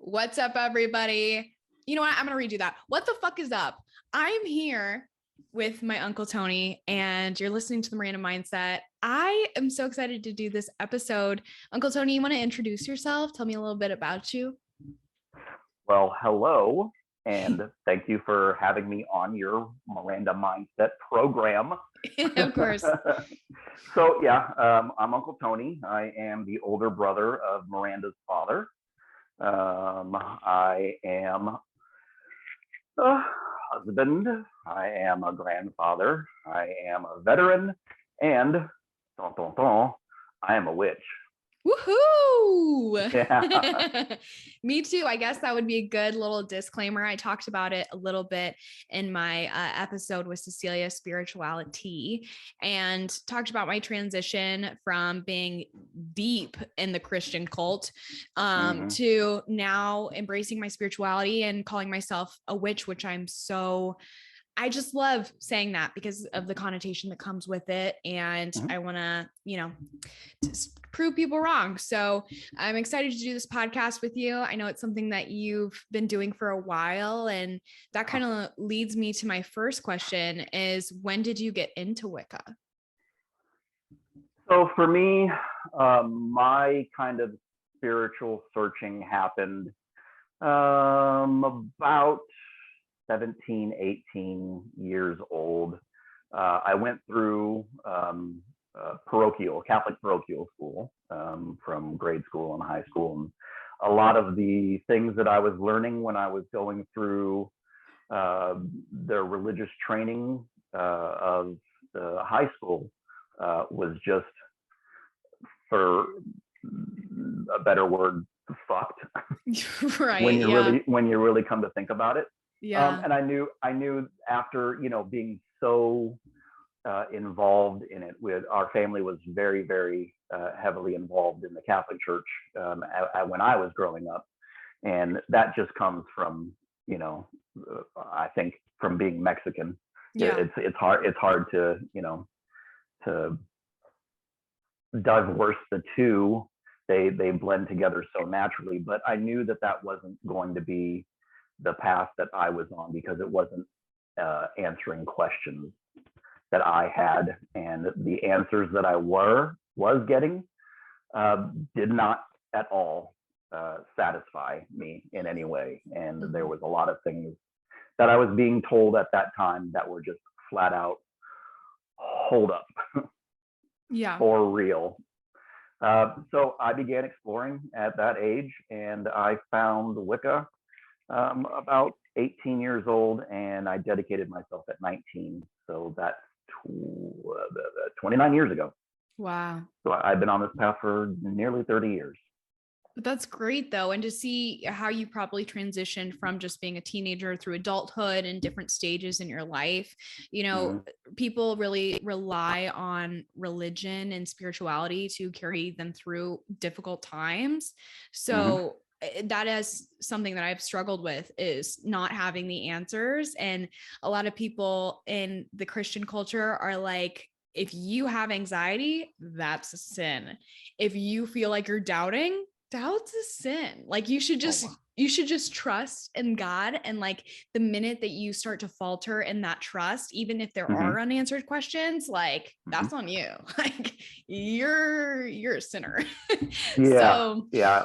What's up, everybody? You know what? I'm going to redo that. What the fuck is up? I'm here with my Uncle Tony, and you're listening to the Myranda Mindset. I am so excited to do this episode. Uncle Tony, you want to introduce yourself? Tell me a little bit about you. Well, hello, and thank you for having me on your Myranda Mindset program. Of course. So, I'm Uncle Tony. I am the older brother of Miranda's father. I am a husband. I am a grandfather. I am a veteran, and I am a witch. Woohoo! Yeah. Me too. I guess that would be a good little disclaimer. I talked about it a little bit in my episode with Cecilia Spirituality, and talked about my transition from being deep in the Christian cult to now embracing my spirituality and calling myself a witch, which I just love saying that because of the connotation that comes with it. And I want to, prove people wrong. So I'm excited to do this podcast with you. I know it's something that you've been doing for a while. And that kind of leads me to my first question is, when did you get into Wicca? So for me, my kind of spiritual searching happened about 17, 18 years old. I went through Catholic parochial school from grade school and high school. And a lot of the things that I was learning when I was going through the religious training of the high school was just, for a better word, fucked. Right. when you really come to think about it. Yeah. And I knew after, being so involved in it, our family was very, very heavily involved in the Catholic Church when I was growing up. And that just comes from, I think from being Mexican. Yeah. It's hard to, to divorce the two. They blend together so naturally, but I knew that wasn't going to be the path that I was on, because it wasn't answering questions that I had, and the answers that I was getting did not at all satisfy me in any way. And there was a lot of things that I was being told at that time that were just flat out, hold up. Yeah. For real. So I began exploring at that age, and I found Wicca about 18 years old, and I dedicated myself at 19. So that's 29 years ago. Wow. So I've been on this path for nearly 30 years. But that's great though. And to see how you probably transitioned from just being a teenager through adulthood and different stages in your life. People really rely on religion and spirituality to carry them through difficult times. So that is something that I've struggled with, is not having the answers. And a lot of people in the Christian culture are like, if you have anxiety, that's a sin. If you feel like you're doubting, doubt's a sin. Like you should just trust in God. And like the minute that you start to falter in that trust, even if there are unanswered questions, like that's on you. Like you're a sinner. Yeah.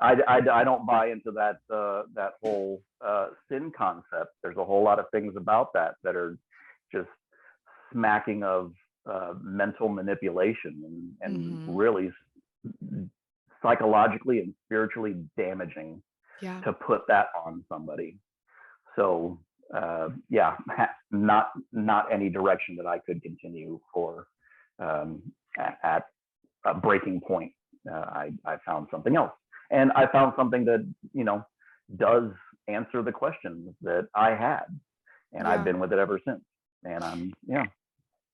I don't buy into that whole sin concept. There's a whole lot of things about that are just smacking of mental manipulation and really psychologically and spiritually damaging to put that on somebody. So not any direction that I could continue for at a breaking point. I found something else. And I found something that, does answer the questions that I had. And I've been with it ever since. And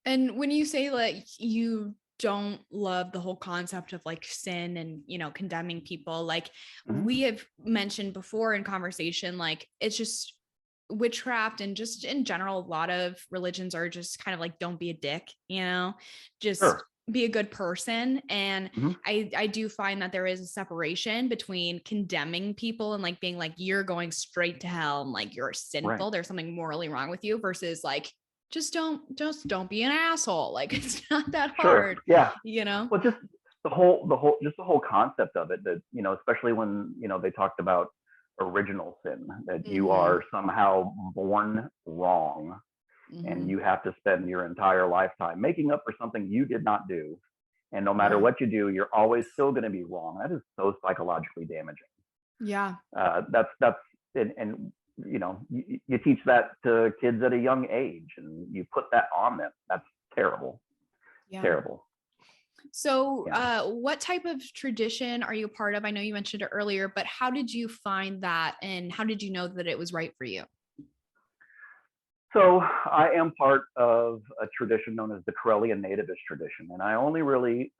And when you say like you don't love the whole concept of like sin and, condemning people, like we have mentioned before in conversation, like it's just witchcraft and just in general, a lot of religions are just kind of like, don't be a dick, just be a good person. And Mm-hmm. I do find that there is a separation between condemning people and like being like, you're going straight to hell and like you're sinful. Right. There's something morally wrong with you versus like, just don't be an asshole. Like it's not that hard, Yeah. you know? Well, just the whole concept of it, that, you know, especially when, you know, they talked about original sin, that you are somehow born wrong, and you have to spend your entire lifetime making up for something you did not do. And no matter what you do, you're always still going to be wrong. That is so psychologically damaging. Yeah. That's and you know, you teach that to kids at a young age, and you put that on them. That's terrible. Yeah. Terrible. So, what type of tradition are you a part of? I know you mentioned it earlier, but how did you find that, and how did you know that it was right for you? So I am part of a tradition known as the Corellian Nativist tradition, and I only really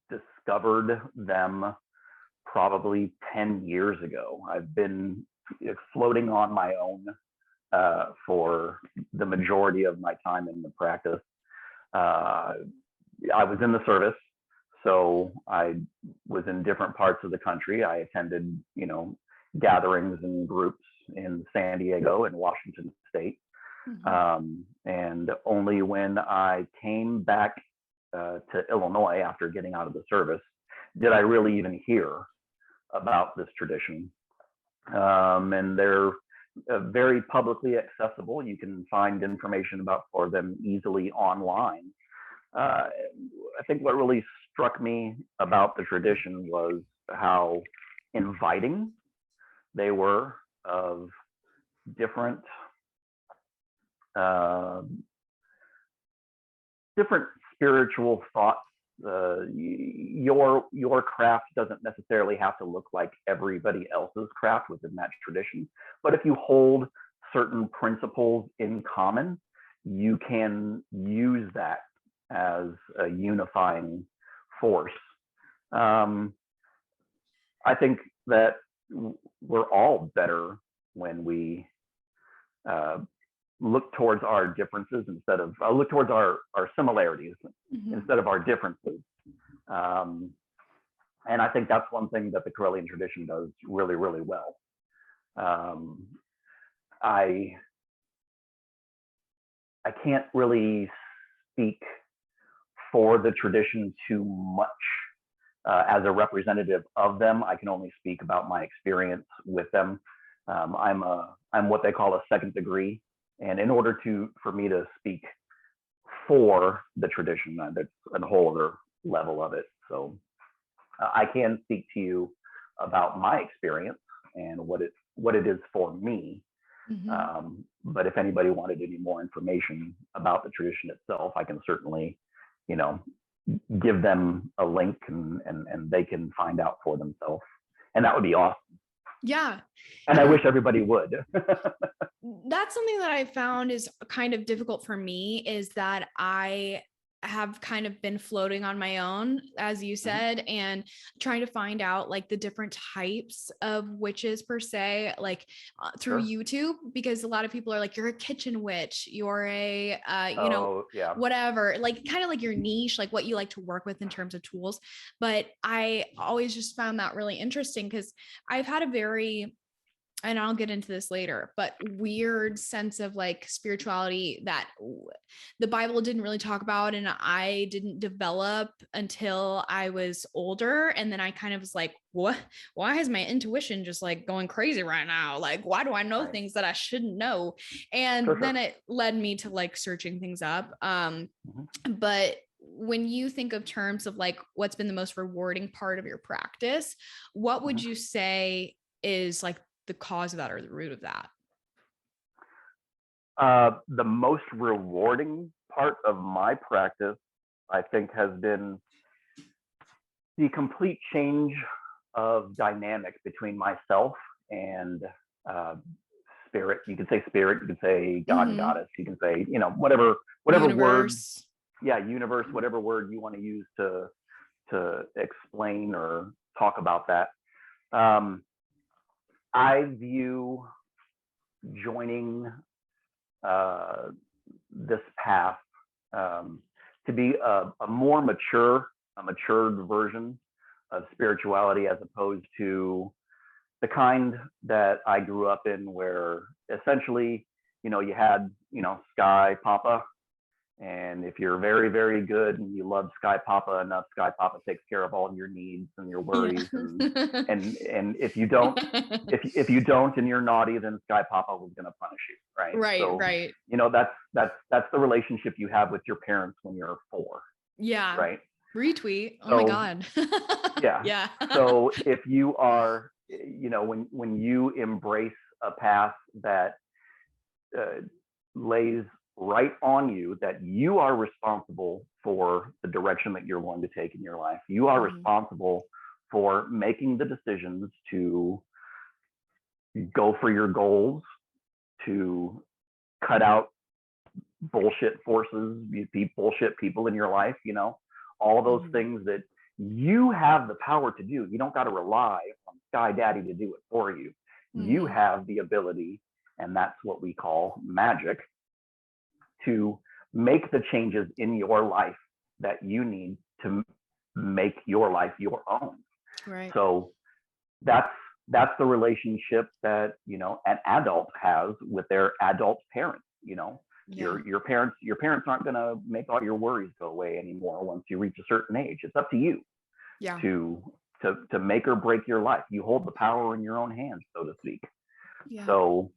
discovered them probably 10 years ago. I've been floating on my own for the majority of my time in the practice. I was in the service, so I was in different parts of the country. I attended, you know, gatherings and groups in San Diego and Washington State. And only when I came back to Illinois after getting out of the service did I really even hear about this tradition. And they're very publicly accessible. You can find information for them easily online. I think what really struck me about the tradition was how inviting they were of different spiritual thoughts. Your craft doesn't necessarily have to look like everybody else's craft within that tradition, but if you hold certain principles in common, you can use that as a unifying force. I think that we're all better when we look towards our differences instead of look towards our similarities instead of our differences. And I think that's one thing that the Corellian tradition does really, really well. I can't really speak for the tradition too much as a representative of them. I can only speak about my experience with them. I'm what they call a second degree, and in order for me to speak for the tradition, that's a whole other level of it. So I can speak to you about my experience and what it is for me. But if anybody wanted any more information about the tradition itself, I can certainly, you know, give them a link and they can find out for themselves. And that would be awesome. Yeah. And I wish everybody would. That's something that I found is kind of difficult for me, is that I have kind of been floating on my own, as you said, and trying to find out like the different types of witches per se, like through YouTube, because a lot of people are like, you're a kitchen witch, you're a, you know, whatever, like kind of like your niche, like what you like to work with in terms of tools. But I always just found that really interesting because I've had a very, and I'll get into this later, but weird sense of like spirituality that the Bible didn't really talk about, and I didn't develop until I was older. And then I kind of was like, what, why is my intuition just like going crazy right now? Like, why do I know things that I shouldn't know? And then it led me to like searching things up. But when you think of terms of like, what's been the most rewarding part of your practice, what would you say is like the cause of that or the root of that? The most rewarding part of my practice, I think, has been the complete change of dynamic between myself and spirit. You can say spirit, you can say God and goddess, you can say, you know, whatever word, universe, whatever word you want to use to explain or talk about that. I view joining this path to be a more matured version of spirituality, as opposed to the kind that I grew up in, where essentially, you had, Sky Papa. And if you're very, very good and you love Sky Papa enough, Sky Papa takes care of all your needs and your worries. Yeah. And if you don't, if you don't and you're naughty, then Sky Papa was going to punish you, right? Right, so, right. That's the relationship you have with your parents when you're 4. Yeah. Right. Retweet. Oh my God. Yeah. Yeah. So if you are, when you embrace a path that lays right on you, that you are responsible for the direction that you're going to take in your life. You are responsible for making the decisions to go for your goals, to cut out bullshit forces, bullshit people in your life, all of those things that you have the power to do. You don't got to rely on Sky Daddy to do it for you. You have the ability, and that's what we call magic, to make the changes in your life that you need to make your life your own. Right. So that's the relationship that, an adult has with their adult parents. Your parents aren't going to make all your worries go away anymore once you reach a certain age. It's up to you to make or break your life. You hold the power in your own hands, so to speak. Yeah. So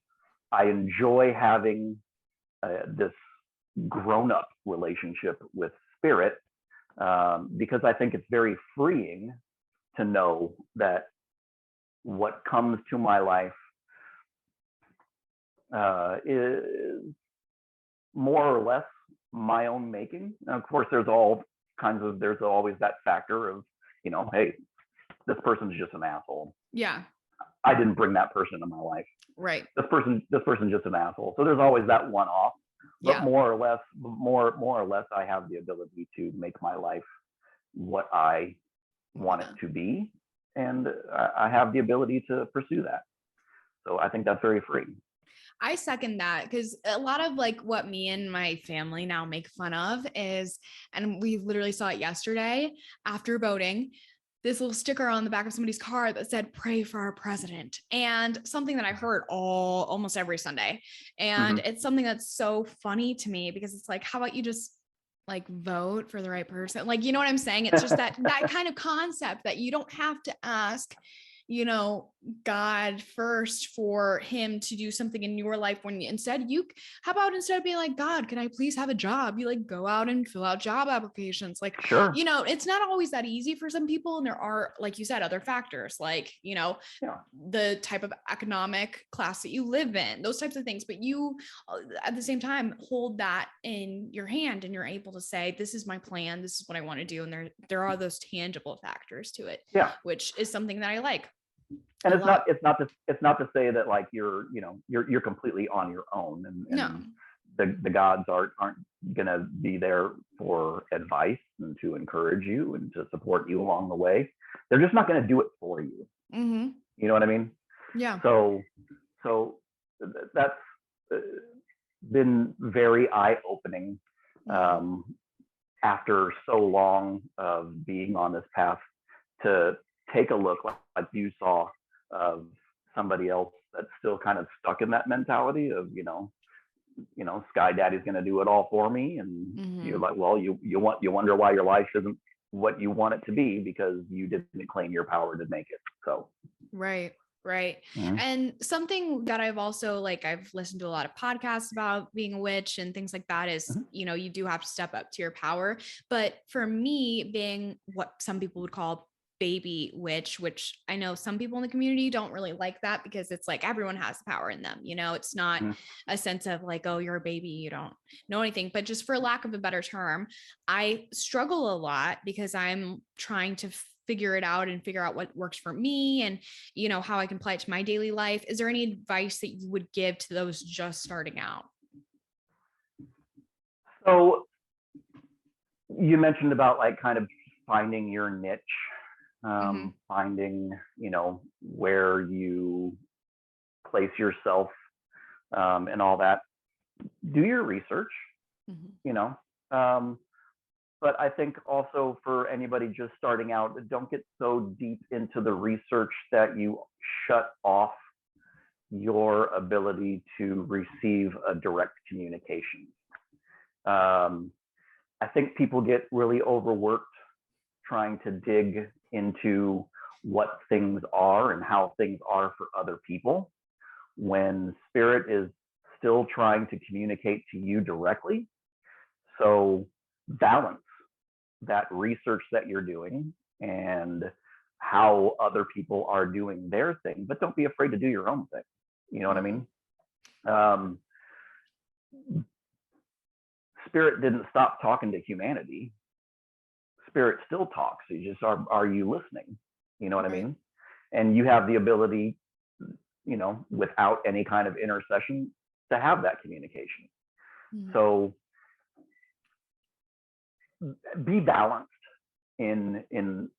I enjoy having this grown-up relationship with spirit, because I think it's very freeing to know that what comes to my life is more or less my own making. And of course, there's always that factor of, hey, this person's just an asshole. Yeah. I didn't bring that person into my life. Right. This person's just an asshole. So there's always that one off. But more or less, I have the ability to make my life what I want it to be, and I have the ability to pursue that. So I think that's very freeing. I second that, because a lot of like what me and my family now make fun of is, and we literally saw it yesterday after voting, this little sticker on the back of somebody's car that said, "Pray for our president." And something that I heard almost every Sunday. And it's something that's so funny to me, because it's like, how about you just like vote for the right person? Like, you know what I'm saying? It's just that kind of concept that you don't have to ask, God first for him to do something in your life, when instead of being like, God, can I please have a job? You like go out and fill out job applications. Like, sure. It's not always that easy for some people. And there are, like you said, other factors, like, the type of economic class that you live in, those types of things. But you, at the same time, hold that in your hand, and you're able to say, this is my plan. This is what I want to do. And there are those tangible factors to it, which is something that I like. And it's not to say that like you're completely on your own, and no. The gods aren't gonna be there for advice and to encourage you and to support you along the way. They're just not gonna do it for you. You know what I mean? Yeah. So that's been very eye-opening after so long of being on this path, to take a look like you saw of somebody else that's still kind of stuck in that mentality of, Sky Daddy's going to do it all for me. And you're like, well, you wonder why your life isn't what you want it to be, because you didn't claim your power to make it. So. Right. And something that I've also, like, I've listened to a lot of podcasts about being a witch and things like that is, you do have to step up to your power. But for me, being what some people would call baby witch, which I know some people in the community don't really like that, because it's like everyone has the power in them. It's not a sense of like, oh, you're a baby, you don't know anything. But just for lack of a better term, I struggle a lot because I'm trying to figure it out and figure out what works for me, and how I can apply it to my daily life. Is there any advice that you would give to those just starting out? So you mentioned about like kind of finding your niche, finding, where you place yourself, and all that. Do your research, but I think also for anybody just starting out, don't get so deep into the research that you shut off your ability to receive a direct communication. I think people get really overworked trying to dig into what things are and how things are for other people, when spirit is still trying to communicate to you directly. So balance that research that you're doing and how other people are doing their thing, but don't be afraid to do your own thing. You know what I mean? Spirit didn't stop talking to humanity. Spirit still talks. You just are you listening? You know what I mean? And you have the ability, you know, without any kind of intercession, to have that communication. So be balanced in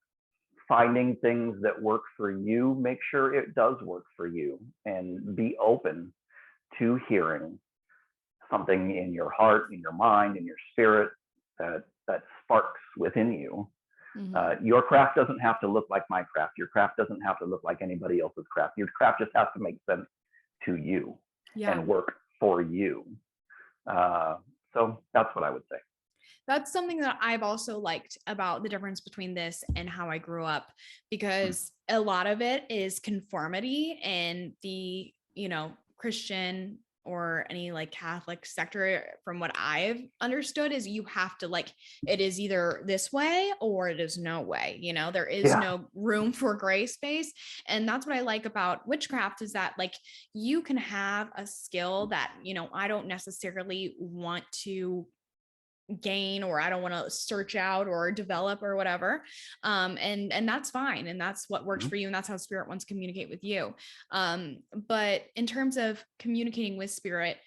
finding things that work for you. Make sure it does work for you, and be open to hearing something in your heart, in your mind, in your spirit that sparks within you. Your craft doesn't have to look like my craft. Your craft doesn't have to look like anybody else's craft. Your craft just has to make sense to you and work for you. So that's what I would say. That's something that I've also liked about the difference between this and how I grew up, because a lot of it is conformity, and the, you know, Christian or any like Catholic sector, from what I've understood, is you have to, like, it is either this way or it is no way, you know, there is no room for gray space. And that's what I like about witchcraft, is that like you can have a skill that, you know, I don't necessarily want to gain, or I don't want to search out or develop or whatever. And that's fine. And that's what works for you. And that's how spirit wants to communicate with you. But in terms of communicating with spirit,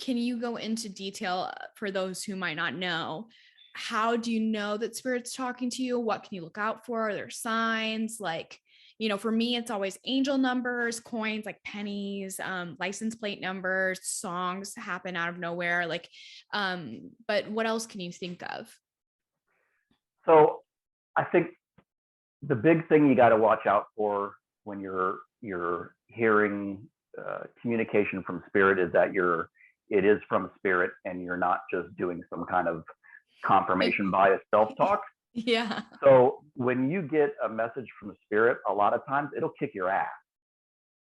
can you go into detail for those who might not know? How do you know that spirit's talking to you? What can you look out for? Are there signs? Like, you know, for me, it's always angel numbers, coins, like pennies, license plate numbers, songs happen out of nowhere. Like, but what else can you think of? So I think the big thing you got to watch out for when you're hearing communication from spirit is that it is from spirit, and you're not just doing some kind of confirmation bias self-talk. Yeah. So when you get a message from spirit, a lot of times it'll kick your ass.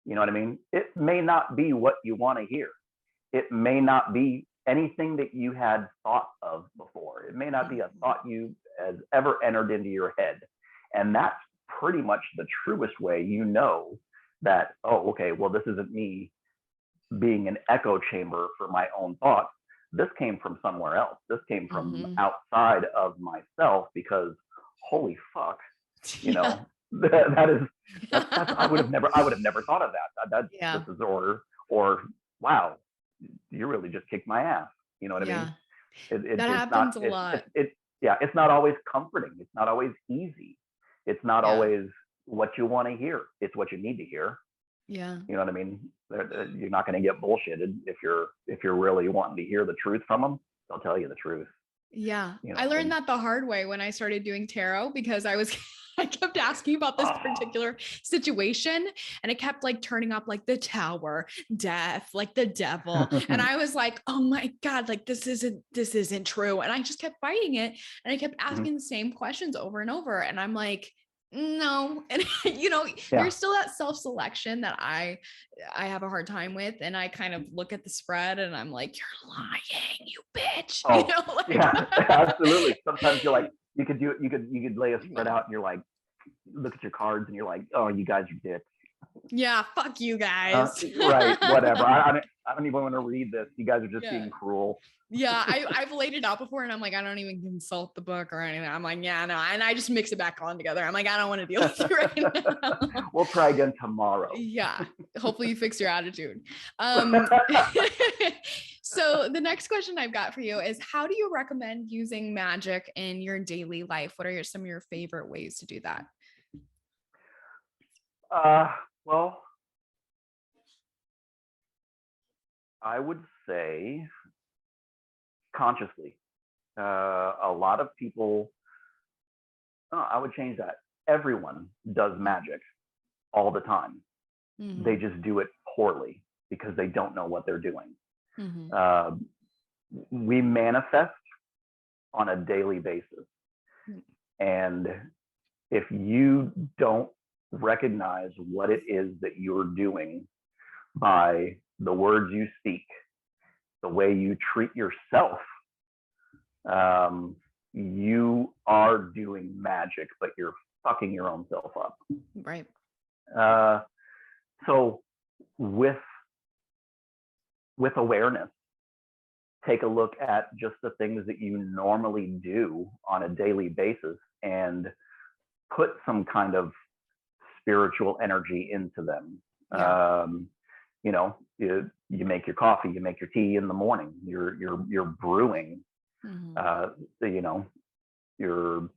You know what I mean? It may not be what you want to hear. It may not be anything that you had thought of before. It may not be a thought you has ever entered into your head. And that's pretty much the truest way you know that, oh, okay, well, this isn't me being an echo chamber for my own thoughts. This came from somewhere else. This came from outside of myself, because holy fuck, you know, that's I would have never thought of that. This is or wow, you really just kicked my ass. You know what I mean? That happens a lot. It's not always comforting. It's not always easy. It's not always what you want to hear. It's what you need to hear. Yeah. You know what I mean? You're not going to get bullshitted if you're really wanting to hear the truth from them. They'll tell you the truth. Yeah. You know I learned that the hard way when I started doing tarot, because I kept asking about this particular situation, and it kept like turning up like the Tower, death, like the devil. And I was like, oh my God, like this isn't true. And I just kept fighting it. And I kept asking the same questions over and over. And I'm like, no. And you know, there's still that self-selection that I have a hard time with. And I kind of look at the spread and I'm like, you're lying, you bitch. You know, like, absolutely. Sometimes you're like, you could lay a spread out and you're like, look at your cards and you're like, oh, you guys are dicks. Yeah, fuck you guys. Right, whatever. I don't even want to read this. You guys are just being cruel. Yeah, I've laid it out before, and I'm like, I don't even consult the book or anything. I'm like, yeah, no, and I just mix it back on together. I'm like, I don't want to deal with you right now. We'll try again tomorrow. Yeah, hopefully you fix your attitude. So the next question I've got for you is, how do you recommend using magic in your daily life? What are some of your favorite ways to do that? Well, I would say consciously. A lot of people, oh, I would change that. Everyone does magic all the time. Mm-hmm. They just do it poorly because they don't know what they're doing. Mm-hmm. We manifest on a daily basis. And if you don't recognize what it is that you're doing by the words you speak, the way you treat yourself, you are doing magic, but you're fucking your own self up. Right. So with awareness, take a look at just the things that you normally do on a daily basis and put some kind of spiritual energy into them. Yeah. You know, you make your coffee, you make your tea in the morning, you're brewing, you know, you're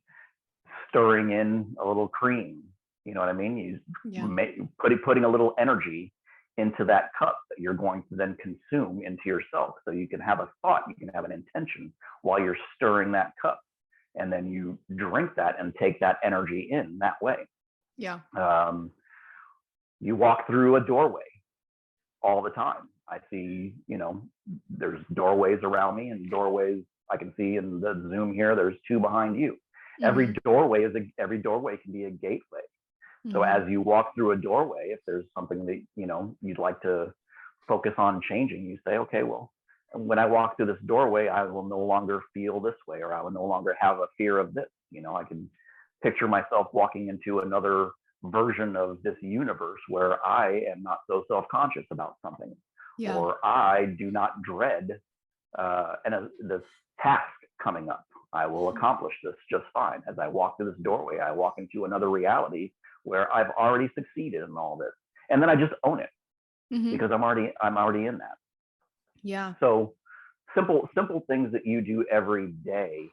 stirring in a little cream, you know what I mean? Putting a little energy into that cup that you're going to then consume into yourself. So you can have a thought, you can have an intention while you're stirring that cup, and then you drink that and take that energy in that way. Yeah. You walk through a doorway all the time. I see, you know, there's doorways around me, and doorways I can see in the Zoom here, there's two behind you. Every doorway can be a gateway. So as you walk through a doorway, if there's something that, you know, you'd like to focus on changing, you say, okay, well, when I walk through this doorway, I will no longer feel this way, or I will no longer have a fear of this. You know, I can picture myself walking into another version of this universe where I am not so self-conscious about something, or I do not dread this task coming up. I will accomplish this just fine. As I walk through this doorway, I walk into another reality where I've already succeeded in all this, and then I just own it because I'm already in that. Yeah. So simple things that you do every day,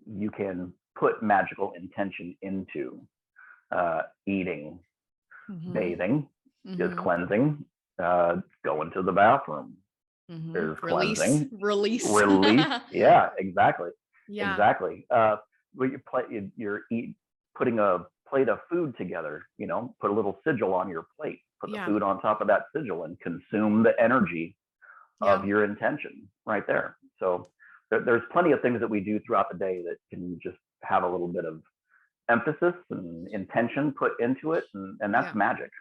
you can put magical intention into. Eating, bathing is cleansing. Going to the bathroom is cleansing. Release. Yeah, exactly. Yeah. Exactly. You're putting a plate of food together, you know, put a little sigil on your plate, put the food on top of that sigil, and consume the energy of your intention right there. So there's plenty of things that we do throughout the day that can just have a little bit of emphasis and intention put into it, and that's magic.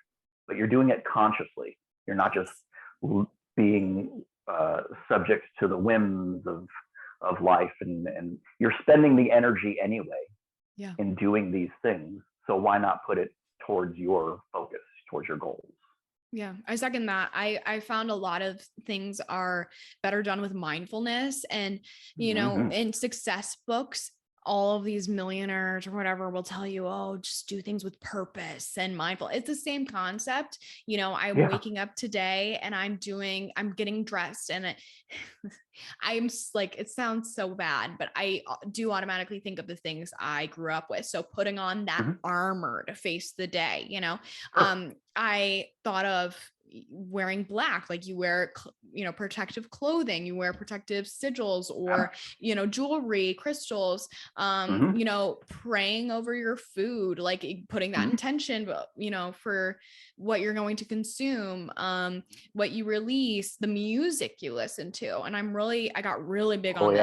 But you're doing it consciously. You're not just being subject to the whims of life, and you're spending the energy anyway in doing these things. So why not put it towards your focus, towards your goals? Yeah, I second that. I found a lot of things are better done with mindfulness, and, you know, in success books, all of these millionaires or whatever will tell you, oh, just do things with purpose and mindful. It's the same concept. You know, I'm waking up today and I'm getting dressed, and I'm like, it sounds so bad, but I do automatically think of the things I grew up with. So putting on that armor to face the day, you know, I thought of wearing black, like you wear, you know, protective clothing, you wear protective sigils, or, you know, jewelry, crystals, you know, praying over your food, like putting that intention, you know, for what you're going to consume, what you release, the music you listen to. And I got really big on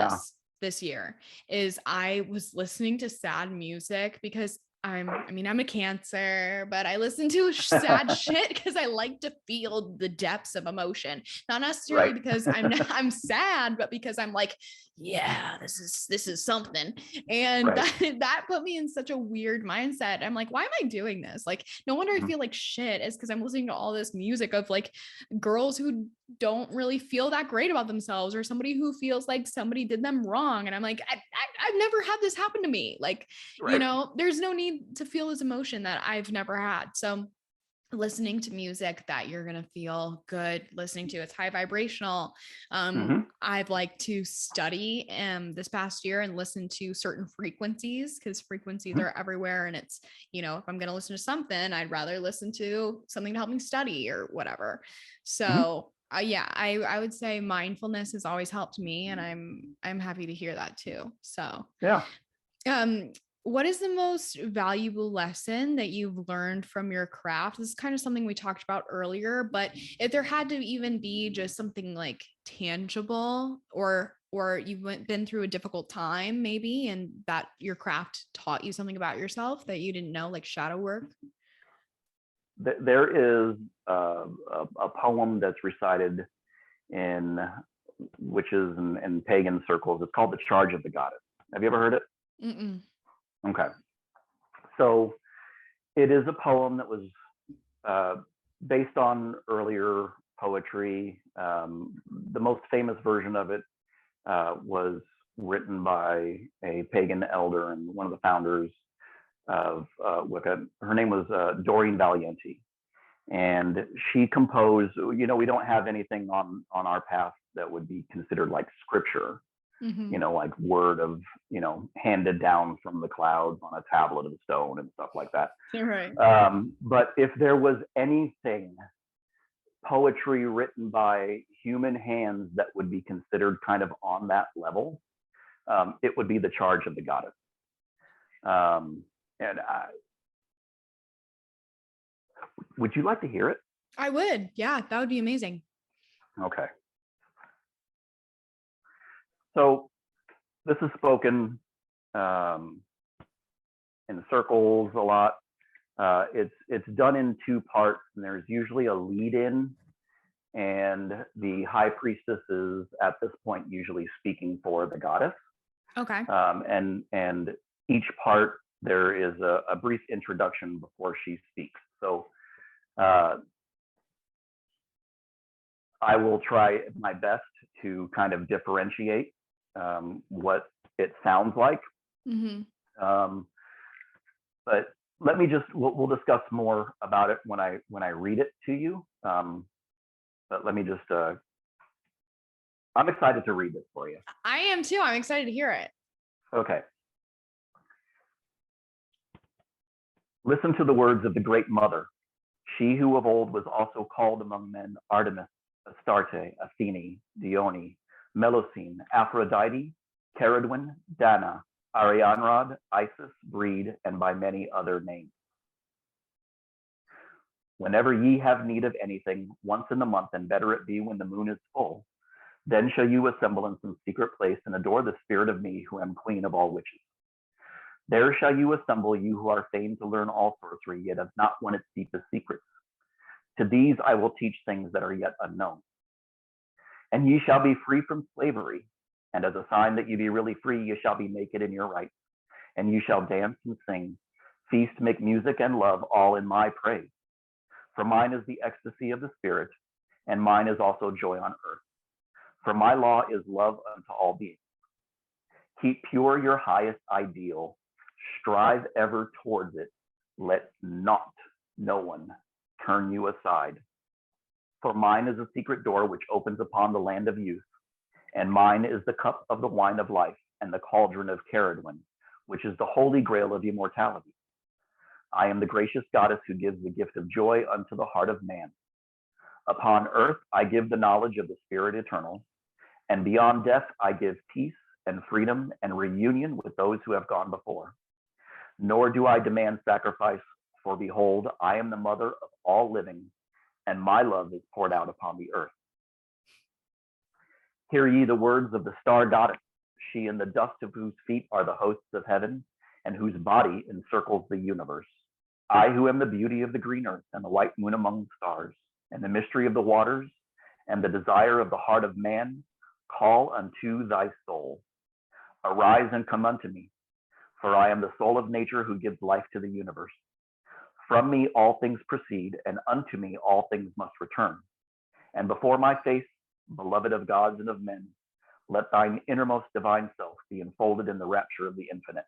this year, is I was listening to sad music because I'm a Cancer, but I listen to sad shit because I like to feel the depths of emotion, not necessarily because I'm sad, but because I'm like, yeah, this is something. And that put me in such a weird mindset. I'm like, why am I doing this? Like, no wonder I feel like shit is because I'm listening to all this music of like girls who don't really feel that great about themselves, or somebody who feels like somebody did them wrong. And I'm like, I've never had this happen to me. Like, you know, there's no need to feel this emotion that I've never had. So listening to music that you're going to feel good listening to, it's high vibrational. I've liked to study this past year and listen to certain frequencies, because frequencies are everywhere. And it's, you know, if I'm going to listen to something, I'd rather listen to something to help me study or whatever. So Yeah, I would say mindfulness has always helped me, and I'm happy to hear that too. So, Yeah. um, what is the most valuable lesson that you've learned from your craft? This is kind of something we talked about earlier, but if there had to even be just something like tangible, or you've been through a difficult time maybe, and that your craft taught you something about yourself that you didn't know, like shadow work. There is a poem that's recited in witches and pagan circles. It's called The Charge of the Goddess. Have you ever heard it? Mm-mm. Okay. So it is a poem that was based on earlier poetry. The most famous version of it was written by a pagan elder and one of the founders of Wicca. Her name was Doreen Valiente. And she composed, you know, we don't have anything on our path that would be considered like scripture, Mm-hmm. you know, like word of, you know, handed down from the clouds on a tablet of stone and stuff like that. Right. But if there was anything, poetry written by human hands that would be considered kind of on that level, it would be The Charge of the Goddess. And would you like to hear it? I would. Yeah, that would be amazing. Okay. So this is spoken in circles a lot. It's done in two parts, and there's usually a lead-in, and the high priestess is at this point usually speaking for the goddess. Okay. And each part there is a brief introduction before she speaks. So I will try my best to kind of differentiate what it sounds like. Mm-hmm. But let me just, we'll discuss more about it when I read it to you. But let me just, I'm excited to read this for you. I am too. I'm excited to hear it. Okay. Listen to the words of the great mother, she who of old was also called among men Artemis, Astarte, Athene, Dione, Melosine, Aphrodite, Caridwen, Dana, Arianrod, Isis, Breed, and by many other names. Whenever ye have need of anything, once in the month, and better it be when the moon is full, then shall you assemble in some secret place and adore the spirit of me, who am queen of all witches. There shall you assemble, you who are fain to learn all sorcery, yet have not won its deepest secrets. To these I will teach things that are yet unknown. And ye shall be free from slavery, and as a sign that ye be really free, ye shall be naked in your rights, and you shall dance and sing, feast, make music, and love, all in my praise. For mine is the ecstasy of the spirit, and mine is also joy on earth. For my law is love unto all beings. Keep pure your highest ideal, strive ever towards it, let not no one turn you aside. For mine is a secret door which opens upon the land of youth, and mine is the cup of the wine of life, and the cauldron of Caridwen, which is the holy grail of immortality. I am the gracious goddess who gives the gift of joy unto the heart of man. Upon earth I give the knowledge of the spirit eternal, and beyond death I give peace and freedom and reunion with those who have gone before. Nor do I demand sacrifice, for behold, I am the mother of all living, and my love is poured out upon the earth. Hear ye the words of the star goddess, she in the dust of whose feet are the hosts of heaven, and whose body encircles the universe. I who am the beauty of the green earth, and the white moon among the stars, and the mystery of the waters, and the desire of the heart of man, call unto thy soul. Arise and come unto me, for I am the soul of nature who gives life to the universe. From me all things proceed, and unto me all things must return. And before my face, beloved of gods and of men, let thine innermost divine self be enfolded in the rapture of the infinite.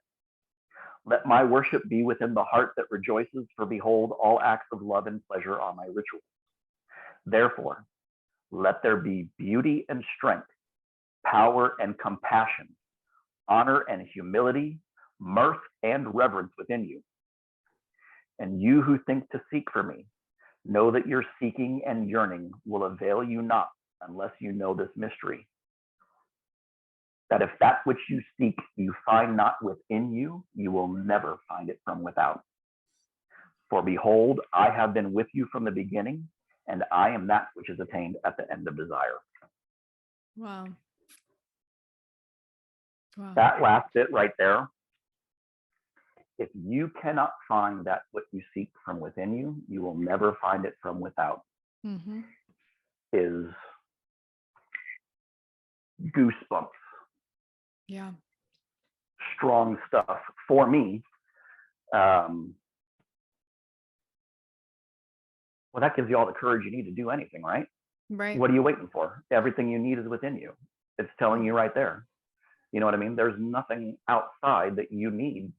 Let my worship be within the heart that rejoices, for behold, all acts of love and pleasure are my rituals. Therefore, let there be beauty and strength, power and compassion, honor and humility, mirth and reverence within you. And you who think to seek for me, Know that your seeking and yearning will avail you not unless you know this mystery, that if that which you seek you find not within you, you will never find it from without. For behold, I have been with you from the beginning, and I am that which is attained at the end of desire. Wow. Wow. That last bit right there, if you cannot find that what you seek from within you, you will never find it from without, is goosebumps. Yeah. Strong stuff for me. Well, that gives you all the courage you need to do anything, right? Right. What are you waiting for? Everything you need is within you. It's telling you right there. You know what I mean? There's nothing outside that you need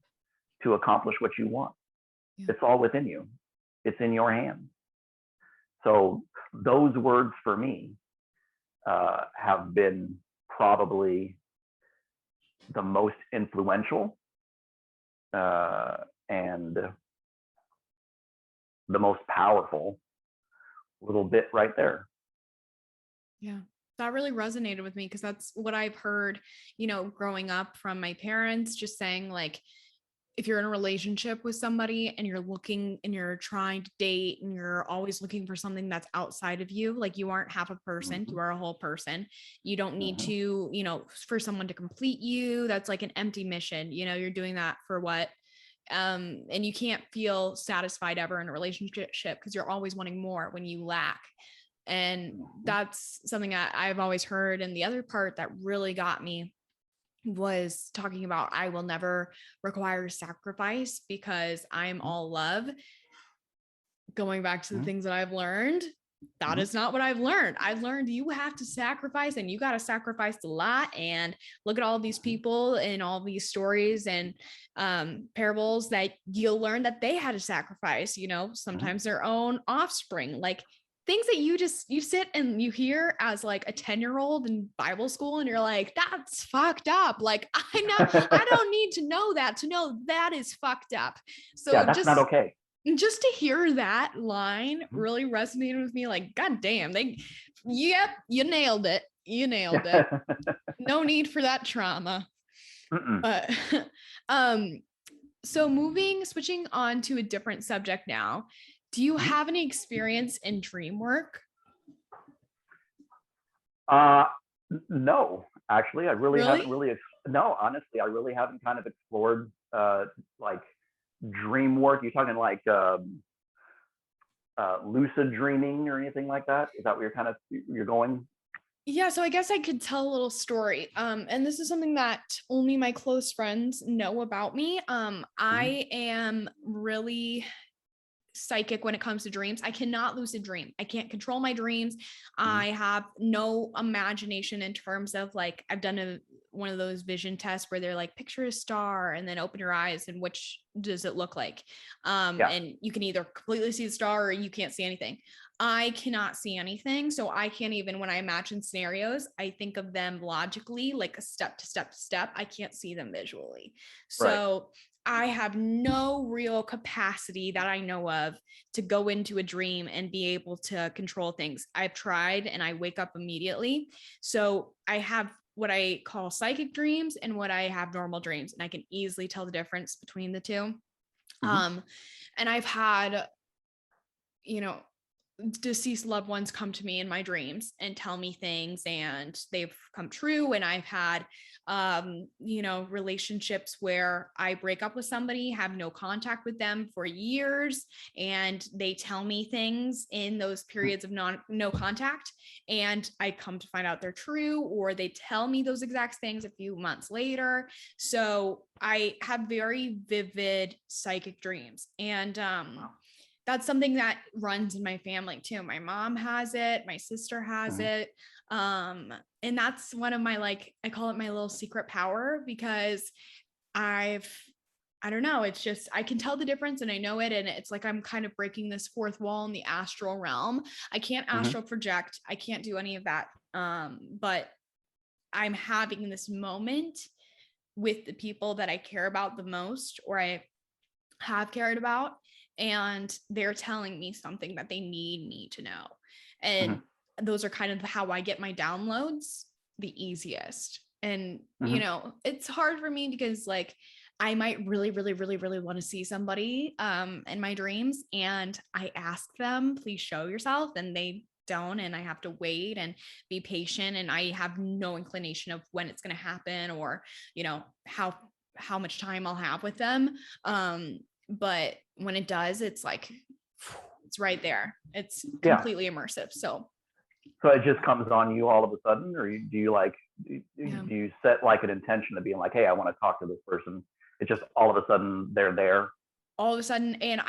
to accomplish what you want. Yeah. It's all within you. It's in your hands. So those words for me have been probably the most influential and the most powerful little bit right there. Yeah, that really resonated with me because that's what I've heard, you know, growing up from my parents, just saying like, if you're in a relationship with somebody and you're looking and you're trying to date and you're always looking for something that's outside of you, like you aren't half a person, you are a whole person. You don't need to, you know, for someone to complete you. That's like an empty mission. You know, you're doing that for what? And you can't feel satisfied ever in a relationship because you're always wanting more when you lack. And that's something I've always heard. And the other part that really got me was talking about, I will never require sacrifice because I'm all love. Going back to the things that I've learned, that is not what I've learned. I've learned you have to sacrifice, and you got to sacrifice a lot. And look at all these people and all these stories and parables that you'll learn that they had to sacrifice, you know, sometimes their own offspring, like things that you sit and you hear as like a 10-year-old in Bible school, and you're like, that's fucked up. Like, I don't need to know that to know that is fucked up. So yeah, that's not okay. Just to hear that line really resonated with me. Like, God damn, yep, you nailed it. You nailed it. No need for that trauma. But, so switching on to a different subject now. Do you have any experience in dream work? No, actually, I really haven't no, honestly, I really haven't kind of explored like dream work. You're talking like lucid dreaming or anything like that? Is that where you're going? Yeah, so I guess I could tell a little story. And this is something that only my close friends know about me. I am really psychic when it comes to dreams. I cannot lucid dream. I can't control my dreams. I have no imagination in terms of like, I've done one of those vision tests where they're like, picture a star and then open your eyes and which does it look like? And you can either completely see the star or you can't see anything. I cannot see anything. So I can't even, when I imagine scenarios, I think of them logically, like a step to step to step. I can't see them visually. So I have no real capacity that I know of to go into a dream and be able to control things. I've tried and I wake up immediately. So I have what I call psychic dreams and what I have normal dreams. And I can easily tell the difference between the two. And I've had, you know, deceased loved ones come to me in my dreams and tell me things, and they've come true. And I've had, you know, relationships where I break up with somebody, have no contact with them for years, and they tell me things in those periods of no contact, and I come to find out they're true, or they tell me those exact things a few months later. So I have very vivid psychic dreams, and that's something that runs in my family too. My mom has it. My sister has it. And that's one of my, like, I call it my little secret power, because I don't know. It's just, I can tell the difference and I know it. And it's like, I'm kind of breaking this fourth wall in the astral realm. I can't astral project. I can't do any of that. But I'm having this moment with the people that I care about the most, or I have cared about. and they're telling me something that they need me to know. And those are kind of how I get my downloads the easiest. And, you know, it's hard for me because like, I might really, really, really, really want to see somebody in my dreams. And I ask them, please show yourself. And they don't. And I have to wait and be patient. And I have no inclination of when it's going to happen or, you know, how much time I'll have with them. But when it does, it's like, it's right there. It's completely immersive. So it just comes on you all of a sudden, or do you set like an intention of being like, hey, I want to talk to this person? It's just all of a sudden they're there. All of a sudden, and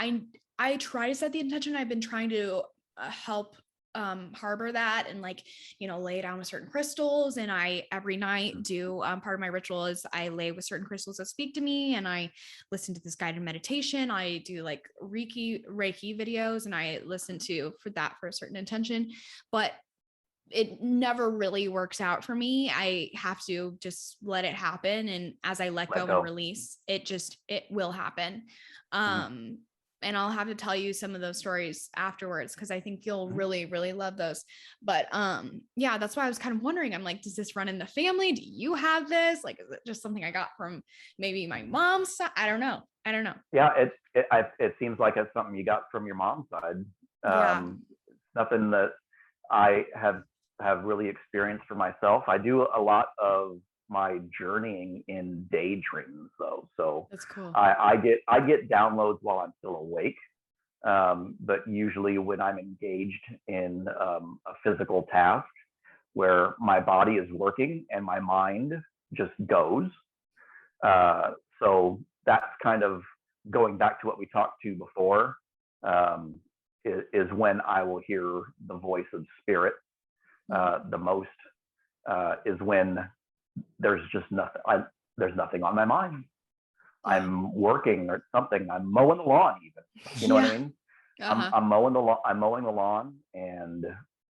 I try to set the intention. I've been trying to help harbor that and like, you know, lay down with certain crystals. And I every night do part of my ritual is I lay with certain crystals that speak to me, and I listen to this guided meditation. I do like Reiki videos, and I listen to for a certain intention, but it never really works out for me. I have to just let it happen. And as I let go and release, it will happen. And I'll have to tell you some of those stories afterwards, because I think you'll really, really love those. But yeah, that's why I was kind of wondering. I'm like, does this run in the family? Do you have this? Like, is it just something I got from maybe my mom's side? I don't know. Yeah, it seems like it's something you got from your mom's side. Nothing that I have really experienced for myself. I do a lot of my journeying in daydreams though. So that's cool. I get downloads while I'm still awake. But usually when I'm engaged in a physical task where my body is working and my mind just goes. So that's kind of going back to what we talked to before, is when I will hear the voice of spirit the most, is when there's just nothing. There's nothing on my mind. I'm working or something. I'm mowing the lawn, even. You know what I mean? I'm mowing the lawn. I'm mowing the lawn, and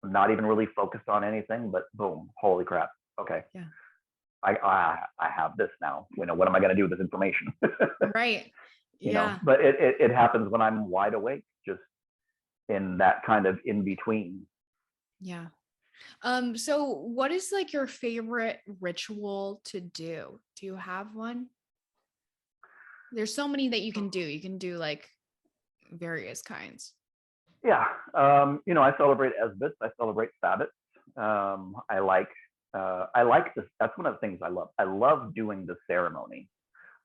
I'm not even really focused on anything. But boom! Holy crap! Okay. Yeah. I have this now. You know, what am I going to do with this information? Right. You know, but it happens when I'm wide awake, just in that kind of in between. Yeah. So what is like your favorite ritual to do? Do you have one? There's so many that you can do. You can do like various kinds. Yeah. You know, I celebrate Esbits. I celebrate Sabbats. I like this. That's one of the things I love. I love doing the ceremony.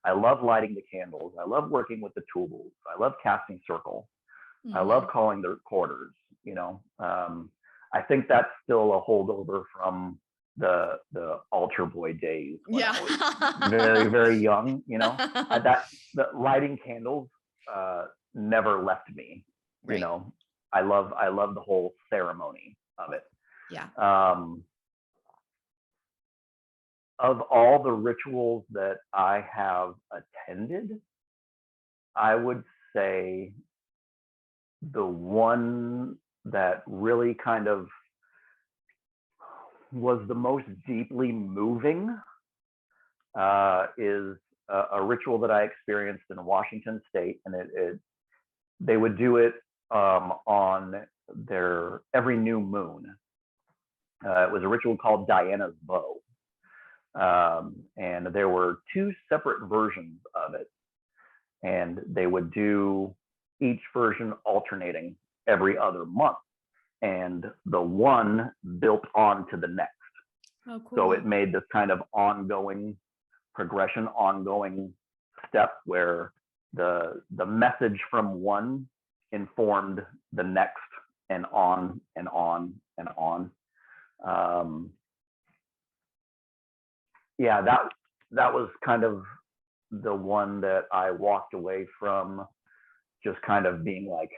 I love lighting the candles. I love working with the tools. I love casting circle. I love calling the recorders. You know, I think that's still a holdover from the altar boy days when I was very, very young. You know, the lighting candles never left me. Right. You know, I love the whole ceremony of it. Yeah. Of all the rituals that I have attended, I would say the one that really kind of was the most deeply moving is a ritual that I experienced in Washington State, and they would do it on their every new moon. It was a ritual called Diana's Bow. And there were two separate versions of it, and they would do each version alternating every other month, and the one built on to the next. Oh, cool. So it made this kind of ongoing progression, ongoing step where the message from one informed the next, and on and on and on. Yeah, that was kind of the one that I walked away from, just kind of being like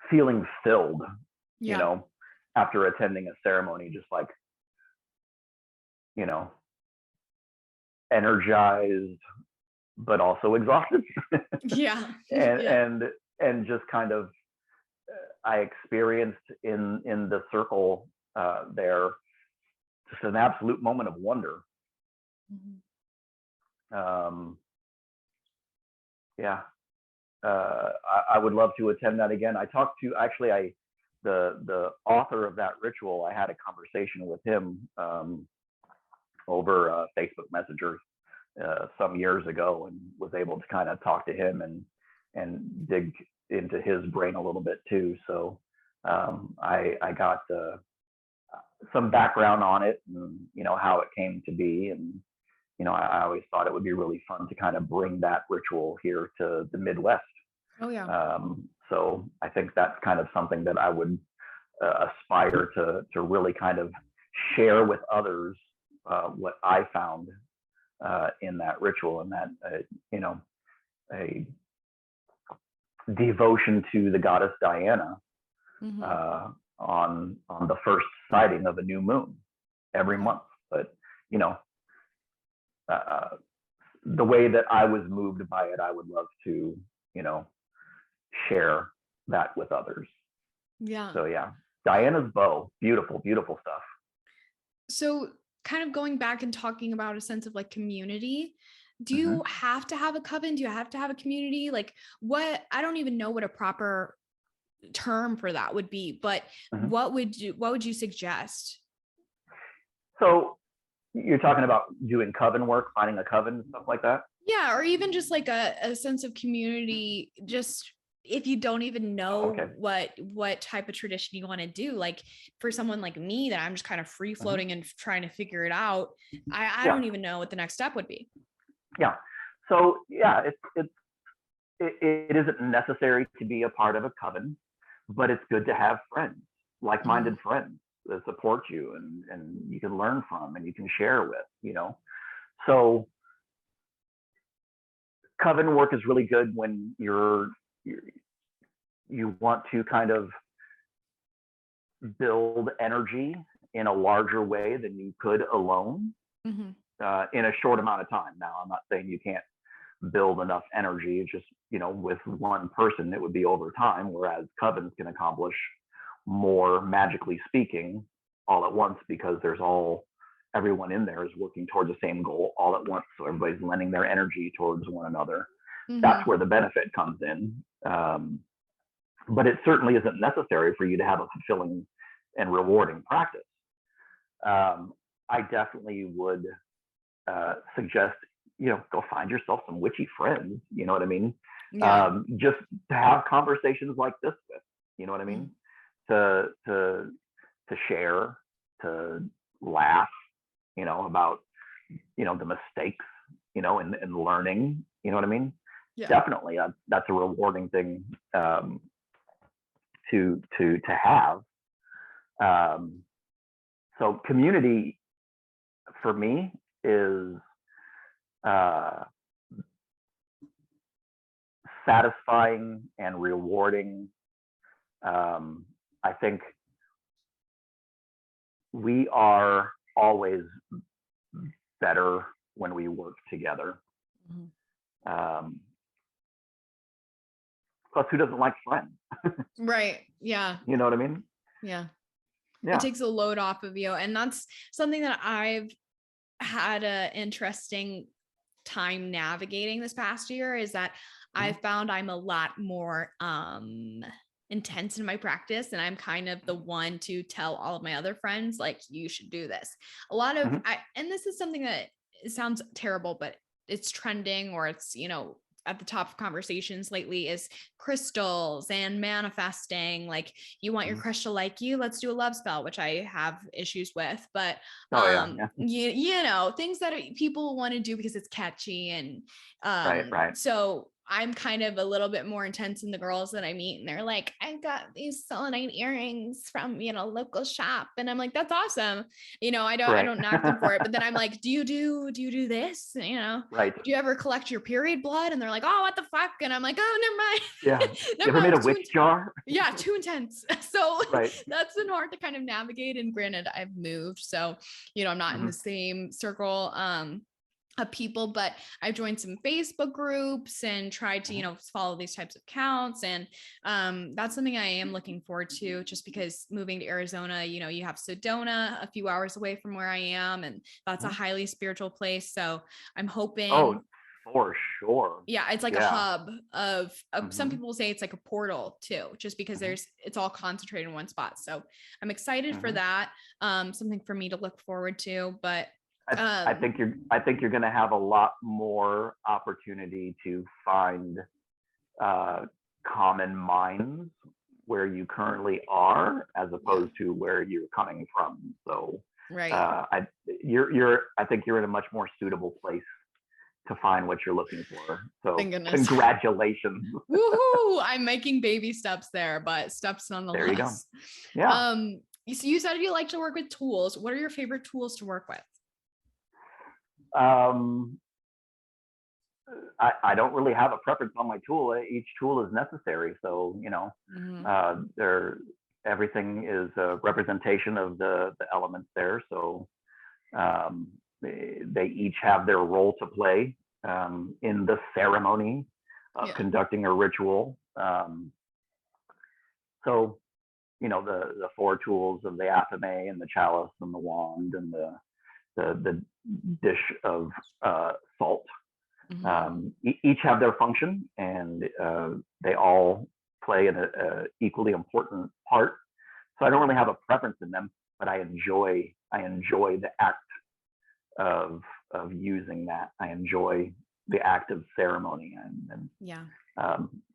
feeling filled, you know, after attending a ceremony, just like, you know, energized, but also exhausted. Yeah. And just kind of, I experienced in the circle there, just an absolute moment of wonder. Yeah. I would love to attend that again. I talked to the author of that ritual. I had a conversation with him over Facebook Messenger some years ago, and was able to kind of talk to him and dig into his brain a little bit too. So I got some background on it, and how it came to be, and I always thought it would be really fun to kind of bring that ritual here to the Midwest. Oh yeah. So I think that's kind of something that I would aspire to really kind of share with others what I found in that ritual, and that a devotion to the goddess Diana on the first sighting of a new moon every month. But the way that I was moved by it, I would love to share that with others. Yeah. So yeah, Diana's bow, beautiful, beautiful stuff. So kind of going back and talking about a sense of like community, do you have to have a coven? Do you have to have a community? Like I don't even know what a proper term for that would be, but what would you suggest? So you're talking about doing coven work, finding a coven, stuff like that? Yeah. Or even just like a sense of community, just if you don't even know what type of tradition you want to do. Like for someone like me, that I'm just kind of free floating and trying to figure it out. I don't even know what the next step would be. Yeah. So yeah, it isn't necessary to be a part of a coven, but it's good to have friends, like-minded friends that support you and you can learn from and you can share with, So coven work is really good when you want to kind of build energy in a larger way than you could alone in a short amount of time. Now, I'm not saying you can't build enough energy. It's just, with one person, it would be over time, whereas covens can accomplish more, magically speaking, all at once, because everyone in there is working towards the same goal all at once. So everybody's lending their energy towards one another. That's where the benefit comes in. But it certainly isn't necessary for you to have a fulfilling and rewarding practice. I definitely would suggest, go find yourself some witchy friends, you know what I mean? Yeah. Just to have conversations like this with, you know what I mean? To share, to laugh, about, the mistakes, and learning, you know what I mean? Yeah. Definitely. That's a rewarding thing to have. So community for me is satisfying and rewarding. I think we are always better when we work together. Plus, who doesn't like friends? Right. Yeah. You know what I mean? Yeah. It takes a load off of you. And that's something that I've had an interesting time navigating this past year, is that I've found I'm a lot more intense in my practice, and I'm kind of the one to tell all of my other friends, like, you should do this. A lot of and this is something that sounds terrible, but it's trending, or it's at the top of conversations lately, is crystals and manifesting. Like, you want your crush to like you, let's do a love spell, which I have issues with, but things that people want to do because it's catchy. And right. So I'm kind of a little bit more intense in the girls that I meet, and they're like, I've got these selenite earrings from, local shop. And I'm like, that's awesome. I don't knock them for it. But then I'm like, do you do this? Right. Do you ever collect your period blood? And they're like, oh, what the fuck? And I'm like, oh, never mind. Yeah. You ever made a witch jar? Yeah. Too intense. So that's been hard to kind of navigate. And granted, I've moved, so, I'm not in the same circle of people, but I've joined some Facebook groups and tried to, follow these types of accounts. And that's something I am looking forward to, just because moving to Arizona, you have Sedona a few hours away from where I am, and that's a highly spiritual place. So I'm hoping. For sure. Yeah, it's like a hub of some people say it's like a portal too, just because it's all concentrated in one spot. So I'm excited for that. Something for me to look forward to. But I think you're going to have a lot more opportunity to find common minds where you currently are, as opposed to where you're coming from. So I think you're in a much more suitable place to find what you're looking for. So congratulations. Woohoo! I'm making baby steps there, but steps nonetheless. There you go. Yeah. So you said you like to work with tools. What are your favorite tools to work with? I don't really have a preference on my tool. Each tool is necessary. So, everything is a representation of the elements there. So they each have their role to play in the ceremony of conducting a ritual. So, the 4 tools of the athame and the chalice and the wand and the dish of salt. Each have their function, and they all play an equally important part. So I don't really have a preference in them, but I enjoy the act of using that. I enjoy the act of ceremony, and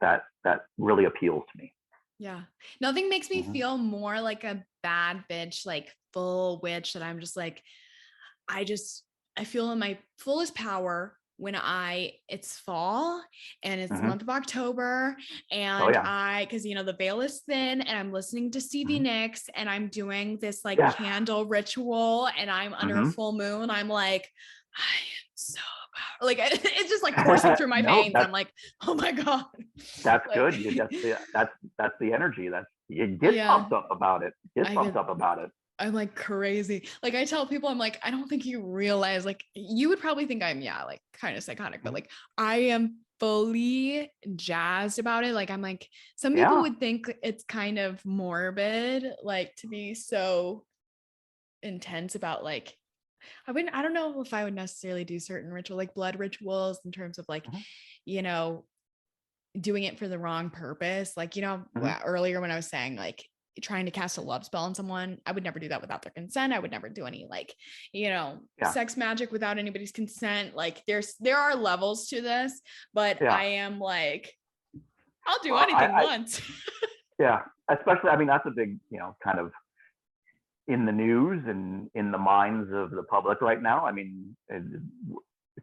that really appeals to me. Yeah, nothing makes me feel more like a bad bitch, like full witch, that I'm just like, I feel in my fullest power when it's fall and it's the month of October, and cause the veil is thin, and I'm listening to Stevie Nicks, and I'm doing this like candle ritual, and I'm under a full moon. I'm like, I am so powerful. Like, it's just like coursing through my veins. I'm like, oh my God. That's good. That's the energy. You get pumped up about it. I'm like crazy. Like, I tell people, I'm like, I don't think you realize, like, you would probably think I'm like kind of psychotic, but like I am fully jazzed about it. Like, I'm like, some people would think it's kind of morbid, like, to be so intense about, like, I don't know if I would necessarily do certain ritual, like blood rituals, in terms of like, doing it for the wrong purpose. Like, earlier when I was saying, like, trying to cast a love spell on someone, I would never do that without their consent. I would never do any, like, sex magic without anybody's consent. Like, there are levels to this, but I am like, I'll do anything once. Especially, I mean, that's a big, kind of in the news and in the minds of the public right now. I mean,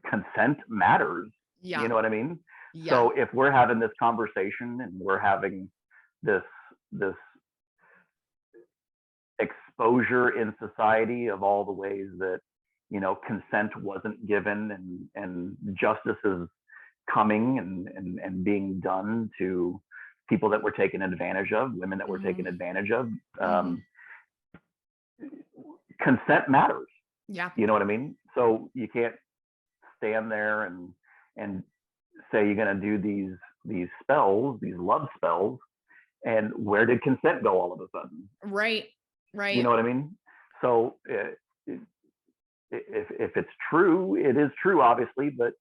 consent matters. You know what I mean? So if we're having this conversation and we're having this exposure in society of all the ways that consent wasn't given, and justice is coming and being done to people that were taken advantage of, women that were taken advantage of, consent matters. You know what I mean? So you can't stand there and say you're going to do these spells, these love spells, and where did consent go all of a sudden? Right. You know what I mean? So if it's true, it is true, obviously, but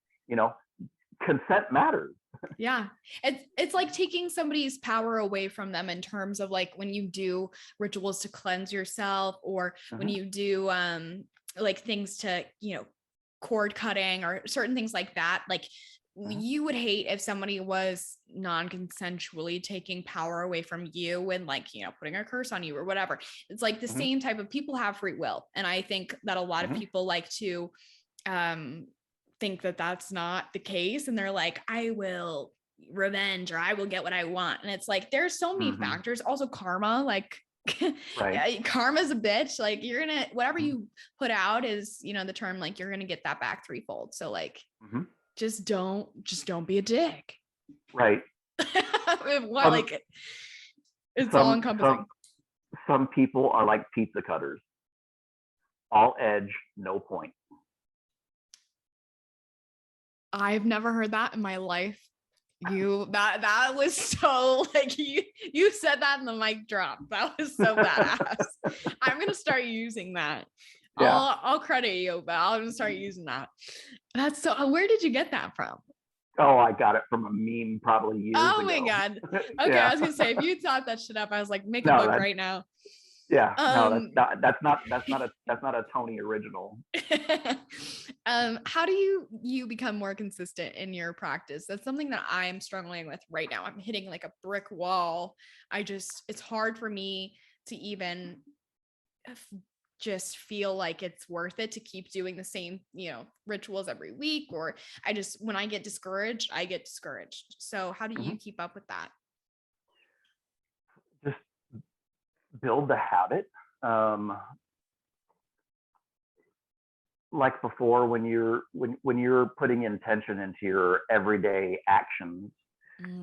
consent matters. Yeah. It's like taking somebody's power away from them, in terms of like when you do rituals to cleanse yourself, or when you do like things to, cord cutting or certain things like that. Like, you would hate if somebody was non-consensually taking power away from you and, like, putting a curse on you or whatever. It's like the same type of people have free will. And I think that a lot of people like to think that that's not the case. And they're like, I will revenge, or I will get what I want. And it's like, there's so many factors. Also karma, like, karma's a bitch. Like, you're gonna, whatever you put out is, the term, like, you're gonna get that back threefold. So like, just don't be a dick. Right. Like, it's all encompassing. Some people are like pizza cutters. All edge, no point. I've never heard that in my life. That was so, like, you said that in the mic drop. That was so badass. I'm gonna start using that. Yeah. I'll credit you, but I'll just start using that. That's so, where did you get that from? Oh, I got it from a meme probably years ago. Oh my God. Okay. Yeah. I was gonna say, if you thought that shit up, I was like, make a No, book that, right now. yeah, no, that's not a Tony original. How do you become more consistent in your practice? That's something that I'm struggling with right now. I'm hitting like a brick wall. It's hard for me to even just feel like it's worth it to keep doing the same, rituals every week, or when I get discouraged, I get discouraged. So how do you keep up with that? Just build the habit. Like before, when you're putting intention into your everyday actions,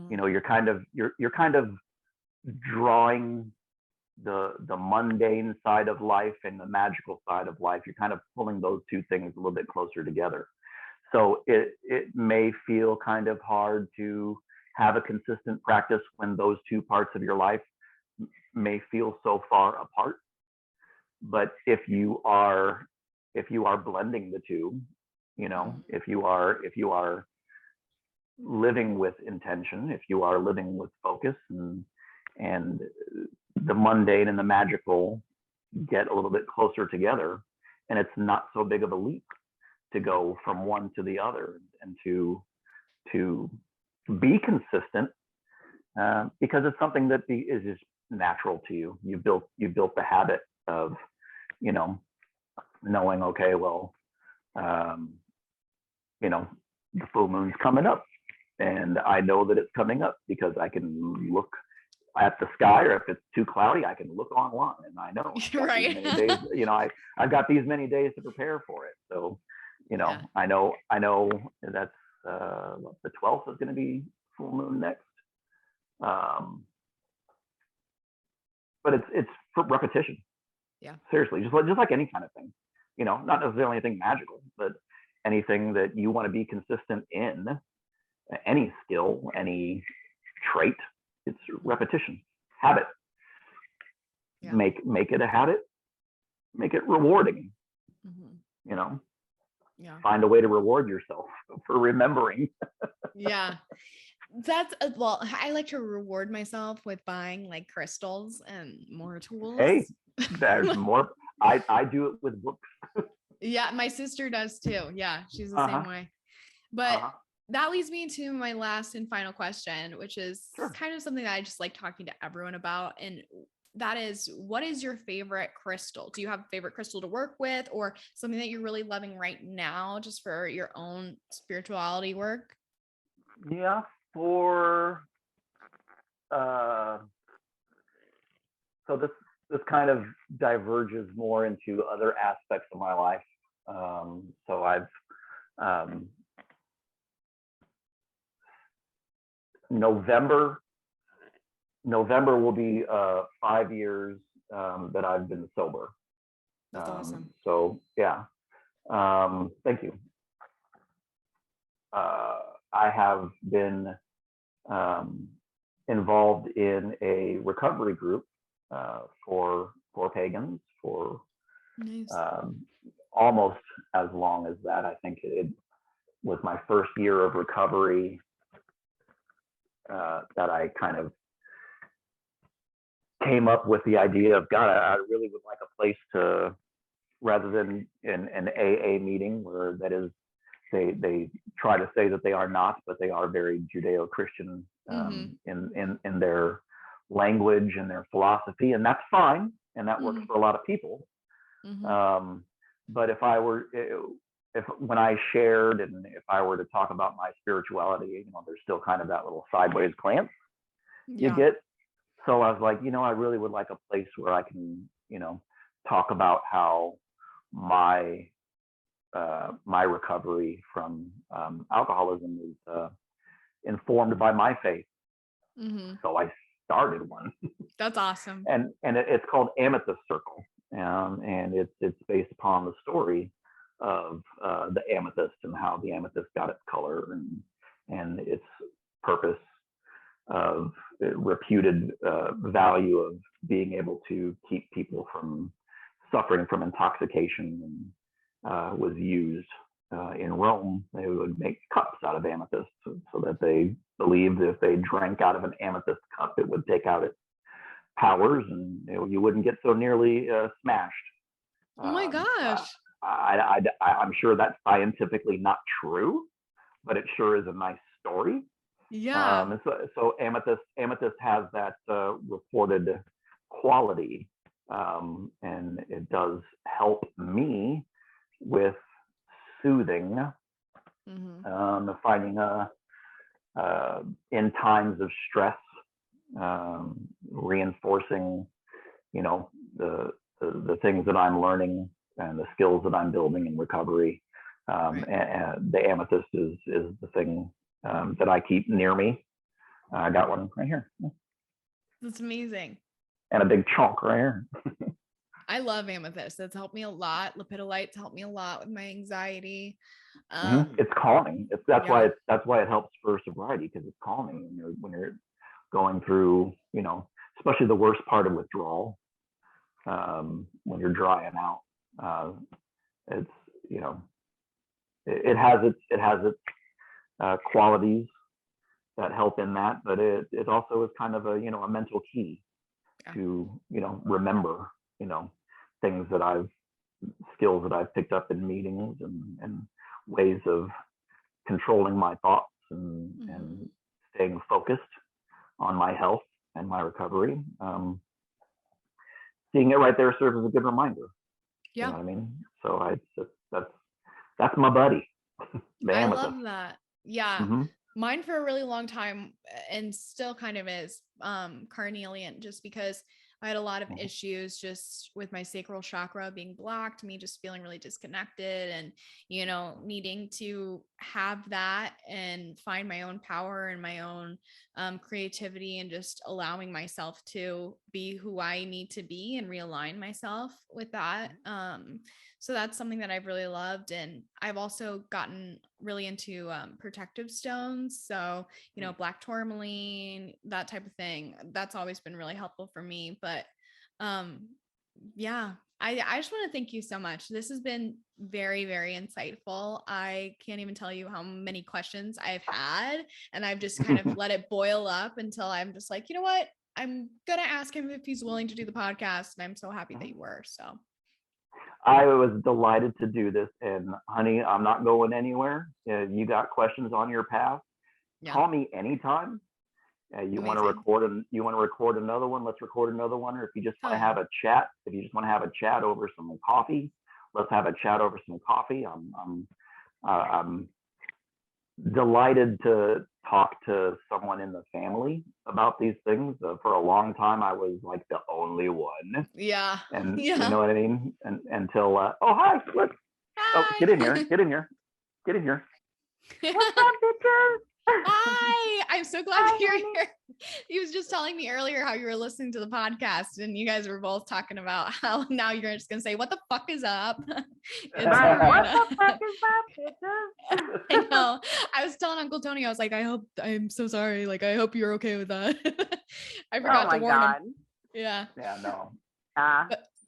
you're kind of drawing the mundane side of life and the magical side of life. You're kind of pulling those two things a little bit closer together. So it may feel kind of hard to have a consistent practice when those two parts of your life may feel so far apart. But if you are blending the two, if you are living with intention, if you are living with focus, and the mundane and the magical get a little bit closer together, and it's not so big of a leap to go from one to the other, and to be consistent, because it's something that is just natural to you. You built the habit of, knowing, okay, well, the full moon's coming up, and I know that it's coming up because I can look at the sky, or if it's too cloudy, I can look online, and I know right. days, I've got these many days to prepare for it. So, I know that's the 12th is going to be full moon next. But it's for repetition. Yeah. Seriously, just like any kind of thing, not necessarily anything magical, but anything that you want to be consistent in, any skill, any trait, it's repetition, habit. Yeah. Make it a habit, make it rewarding. Yeah. Find a way to reward yourself for remembering. Yeah. That's I like to reward myself with buying like crystals and more tools. Hey, there's more. I do it with books. Yeah, my sister does too. Yeah, she's the same way. But that leads me to my last and final question, which is kind of something that I just like talking to everyone about. And that is, what is your favorite crystal? Do you have a favorite crystal to work with, or something that you're really loving right now just for your own spirituality work? Yeah, so this kind of diverges more into other aspects of my life. So I've November will be 5 years that I've been sober. That's awesome. So yeah, thank you. I have been involved in a recovery group for pagans for almost as long as that. I think it was my first year of recovery that I kind of came up with the idea of, God, I really would like a place to, rather than an AA meeting where that is, they try to say that they are not, but they are very Judeo-Christian in their language and their philosophy, and that's fine, and that works for a lot of people. But when I shared, and if I were to talk about my spirituality, there's still kind of that little sideways glance you get. So I was like, I really would like a place where I can, talk about how my recovery from alcoholism is informed by my faith. So I started one. That's awesome. And it's called Amethyst Circle, and it's based upon the story of the amethyst and how the amethyst got its color and its purpose of reputed value of being able to keep people from suffering from intoxication and was used in Rome. They would make cups out of amethyst so that they believed if they drank out of an amethyst cup, it would take out its powers and you wouldn't get so nearly smashed. Oh my gosh. I'm sure that's scientifically not true, but it sure is a nice story. Yeah. So amethyst has that reported quality, and it does help me with soothing, finding in times of stress, reinforcing, the things that I'm learning and the skills that I'm building in recovery. And the amethyst is the thing that I keep near me. I got one right here. That's amazing. And a big chunk right here. I love amethyst. That's helped me a lot. Lepidolite's helped me a lot with my anxiety. It's calming. That's why it helps for sobriety, because it's calming when you're going through, especially the worst part of withdrawal, when you're drying out. It's it has its qualities that help in that, but it also is kind of a mental key to remember things skills that I've picked up in meetings and ways of controlling my thoughts and staying focused on my health and my recovery. Seeing it right there serves as a good reminder. Yeah. You know what I mean? So that's my buddy. I love that. Yeah. Mine for a really long time, and still kind of is, carnelian, just because I had a lot of issues just with my sacral chakra being blocked, me just feeling really disconnected and, needing to have that and find my own power and my own creativity and just allowing myself to be who I need to be and realign myself with that. So that's something that I've really loved. And I've also gotten really into protective stones. So, black tourmaline, that type of thing. That's always been really helpful for me. But yeah, I just want to thank you so much. This has been very, very insightful. I can't even tell you how many questions I've had, and I've just kind of let it boil up until I'm just like, you know what? I'm going to ask him if he's willing to do the podcast. And I'm so happy that you were. So I was delighted to do this, and honey, I'm not going anywhere. You got questions on your path? Call me anytime. You want to record another one? Let's record another one. Or if you just want to have a chat, over some coffee, let's have a chat over some coffee. I'm delighted to talk to someone in the family about these things. For a long time, I was like the only one. Yeah. And you know what I mean? And until oh hi, look. Hi. Oh, get in here. What's up, bitches? Hi, I'm so glad you're here. He was just telling me earlier how you were listening to the podcast and you guys were both talking about how now you're just gonna say, what the fuck is up? What the fuck is up, bitches? I know. I was telling Uncle Tony, I was like, I'm so sorry. Like, I hope you're okay with that. I forgot to warn him. Yeah. Yeah, no.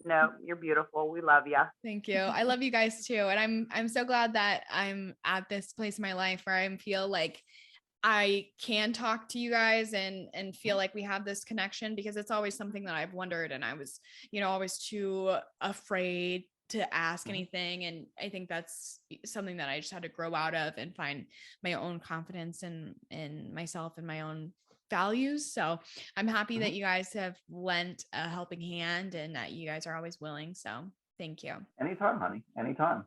No, you're beautiful. We love you. Thank you. I love you guys too. And I'm so glad that I'm at this place in my life where I feel like I can talk to you guys and feel like we have this connection, because it's always something that I've wondered. And I was, always too afraid to ask anything. And I think that's something that I just had to grow out of and find my own confidence in myself and my own values. So I'm happy that you guys have lent a helping hand and that you guys are always willing. So thank you. Anytime, honey. Anytime.